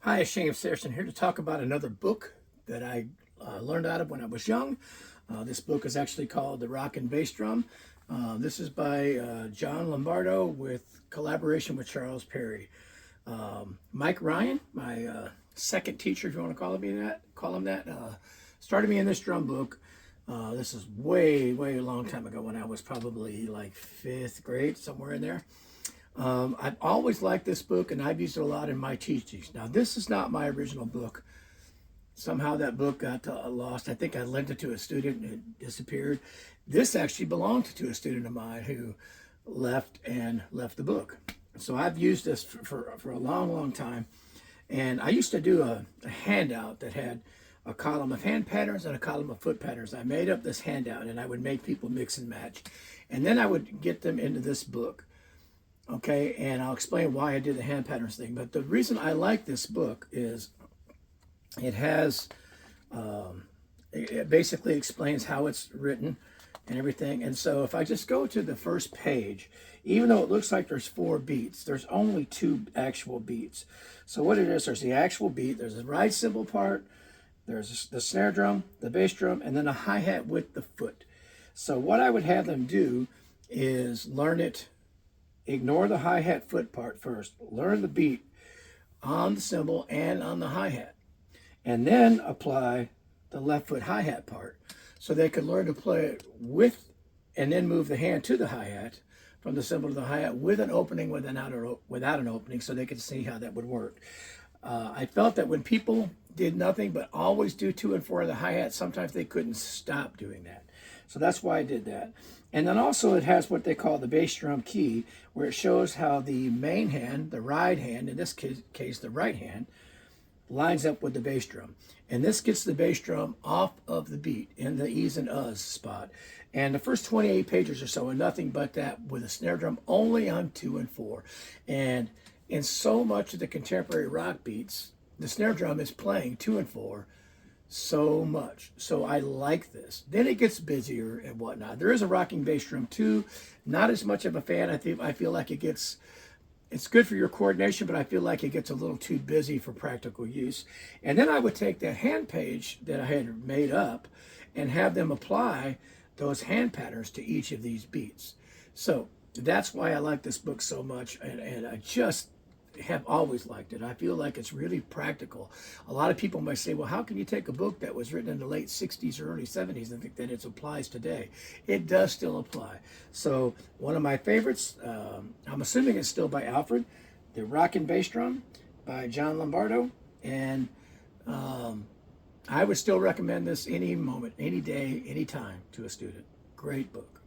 Hi, Shane Saracen here to talk about another book that I learned out of when I was young. This book is actually called The Rock and Bass Drum. This is by John Lombardo with collaboration with Charles Perry. Mike Ryan, my second teacher, if you want to call him that, started me in this drum book. This is way a long time ago when I was probably like fifth grade, somewhere in there. I've always liked this book and I've used it a lot in my teachings. Now, this is not my original book. Somehow that book got lost. I think I lent it to a student and it disappeared. This actually belonged to a student of mine who left the book. So I've used this for a long time. And I used to do a handout that had a column of hand patterns and a column of foot patterns. I made up this handout and I would make people mix and match. And then I would get them into this book. Okay, and I'll explain why I did the hand patterns thing. But the reason I like this book is it has, it basically explains how it's written and everything. And so if I just go to the first page, even though it looks like there's 4 beats, there's only 2 actual beats. So what it is, there's the actual beat, there's the ride cymbal part, there's the snare drum, the bass drum, and then a hi-hat with the foot. So what I would have them do is learn it. Ignore the hi-hat foot part first. Learn the beat on the cymbal and on the hi-hat. And then apply the left foot hi-hat part. So they could learn to play it with and then move the hand to the hi-hat from the cymbal to the hi-hat with an opening, without an opening, so they could see how that would work. I felt that when people did nothing but always do 2 and 4 of the hi-hat, sometimes they couldn't stop doing that. So that's why I did that. And then also it has what they call the bass drum key, where it shows how the main hand, the ride hand, in this case the right hand, lines up with the bass drum. And this gets the bass drum off of the beat in the E's and Uh's spot. And the first 28 pages or so are nothing but that, with a snare drum only on 2 and 4. And in so much of the contemporary rock beats, the snare drum is playing 2 and 4 so much. So I like this. Then it gets busier and whatnot. There is a rocking bass drum too. Not as much of a fan. I feel like it's good for your coordination, but I feel like it gets a little too busy for practical use. And then I would take that hand page that I had made up and have them apply those hand patterns to each of these beats. So that's why I like this book so much, and I just have always liked it. I feel like it's really practical. A lot of people might say, well, how can you take a book that was written in the late 60s or early 70s and think that it applies today? It does still apply. So one of my favorites, I'm assuming it's still by Alfred, The Rock and Bass Drum by John Lombardo. And I would still recommend this any moment, any day, any time to a student. Great book.